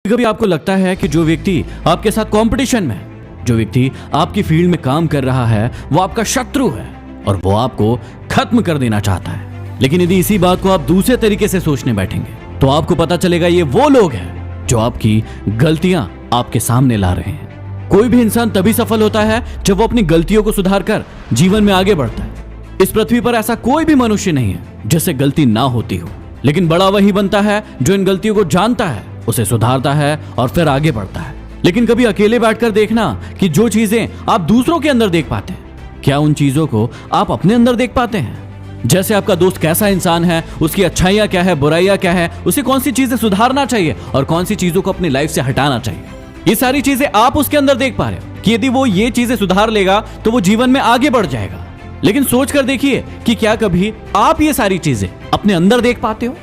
कभी आपको लगता है कि जो व्यक्ति आपके साथ कंपटीशन में है, जो व्यक्ति आपकी फील्ड में काम कर रहा है, वो आपका शत्रु है और वो आपको खत्म कर देना चाहता है। लेकिन यदि इसी बात को आप दूसरे तरीके से सोचने बैठेंगे तो आपको पता चलेगा ये वो लोग हैं जो आपकी गलतियां आपके सामने ला रहे हैं। कोई भी इंसान तभी सफल होता है जब वो अपनी गलतियों को सुधार कर जीवन में आगे बढ़ता है। इस पृथ्वी पर ऐसा कोई भी मनुष्य नहीं है जिससे गलती ना होती हो, लेकिन बड़ा वही बनता है जो इन गलतियों को जानता है, उसे सुधारता है और फिर आगे बढ़ता है। लेकिन कभी अकेले बैठकर देखना कि जो चीजें आप दूसरों के अंदर देख पाते हैं, क्या उन चीजों को आप अपने अंदर देख पाते हैं? जैसे आपका दोस्त कैसा इंसान है, उसकी अच्छाइयां क्या है, बुराइयां क्या है, उसे कौन सी चीजें सुधारना चाहिए और कौन सी चीजों को अपनी लाइफ से हटाना चाहिए, ये सारी चीजें आप उसके अंदर देख पा रहे हो कि यदि वो ये चीजें सुधार लेगा तो वो जीवन में आगे बढ़ जाएगा। लेकिन सोच कर देखिए कि क्या कभी आप ये सारी चीजें अपने अंदर देख पाते हो?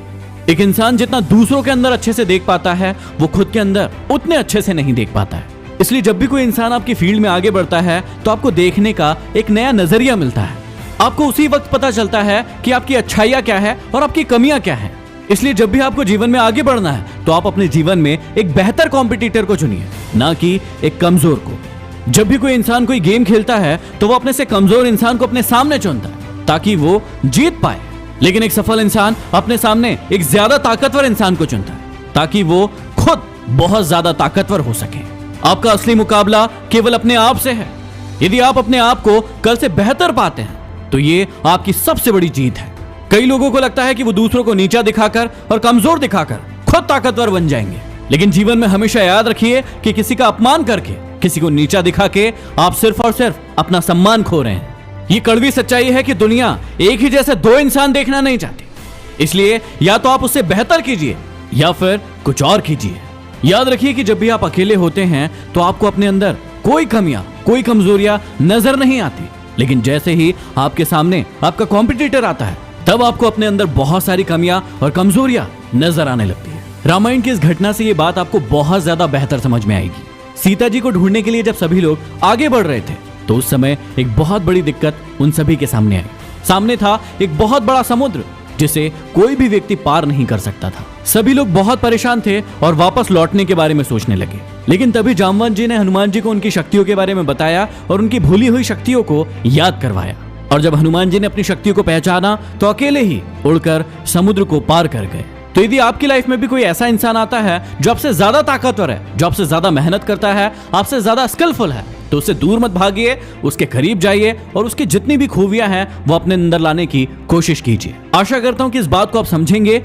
एक इंसान जितना दूसरों के अंदर अच्छे से देख पाता है, वो खुद के अंदर उतने अच्छे से नहीं देख पाता है। इसलिए जब भी कोई इंसान आपकी फील्ड में आगे बढ़ता है तो आपको देखने का एक नया नजरिया मिलता है। आपको उसी वक्त पता चलता है कि आपकी अच्छाइयां क्या है और आपकी कमियां क्या है। इसलिए जब भी आपको जीवन में आगे बढ़ना है तो आप अपने जीवन में एक बेहतर कॉम्पिटिटर को चुनिए, ना कि एक कमजोर को। जब भी कोई इंसान कोई गेम खेलता है तो वो अपने से कमजोर इंसान को अपने सामने चुनता है ताकि वो जीत पाए। लेकिन एक सफल इंसान अपने सामने एक ज्यादा ताकतवर इंसान को चुनता है ताकि वो खुद बहुत ज्यादा ताकतवर हो सके। आपका असली मुकाबला केवल अपने आप से है। यदि आप अपने आप को कल से बेहतर पाते हैं तो ये आपकी सबसे बड़ी जीत है। कई लोगों को लगता है कि वो दूसरों को नीचा दिखाकर और कमजोर दिखाकर खुद ताकतवर बन जाएंगे। लेकिन जीवन में हमेशा याद रखिए कि किसी का अपमान करके, किसी को नीचा दिखा के आप सिर्फ और सिर्फ अपना सम्मान खो रहे हैं। ये कड़वी सच्चाई है कि दुनिया एक ही जैसे दो इंसान देखना नहीं चाहती। इसलिए या तो आप उससे बेहतर कीजिए या फिर कुछ और कीजिए। याद रखिए कि जब भी आप अकेले होते हैं तो आपको अपने अंदर कोई कमियां, कोई कमजोरियां नजर नहीं आती। लेकिन जैसे ही आपके सामने आपका कॉम्पिटिटर आता है तब आपको अपने अंदर बहुत सारी कमियां और कमजोरियां नजर आने लगती है। रामायण की इस घटना से ये बात आपको बहुत ज्यादा बेहतर समझ में आएगी। सीता जी को ढूंढने के लिए जब सभी लोग आगे बढ़ रहे थे तो उस समय एक बहुत बड़ी दिक्कत उन सभी के सामने आई। सामने था एक बहुत बड़ा समुद्र जिसे कोई भी व्यक्ति पार नहीं कर सकता था। सभी लोग बहुत परेशान थे और वापस लौटने के बारे में सोचने लगे। लेकिन तभी जामवंत जी ने हनुमान जी को उनकी शक्तियों के बारे में बताया और उनकी भूली हुई शक्तियों को याद करवाया। और जब हनुमान जी ने अपनी शक्तियों को पहचाना तो अकेले ही उड़कर समुद्र को पार कर गए। तो यदि आपकी लाइफ में भी कोई ऐसा इंसान आता है जो आपसे ज्यादा ताकतवर है, जो आपसे ज्यादा मेहनत करता है, आपसे ज्यादा स्किलफुल है, तो उससे दूर मत भागिए, उसके करीब जाइए और उसकी जितनी भी खूबियां हैं वो अपने अंदर लाने की कोशिश कीजिए। आशा करता हूं कि इस बात को आप समझेंगे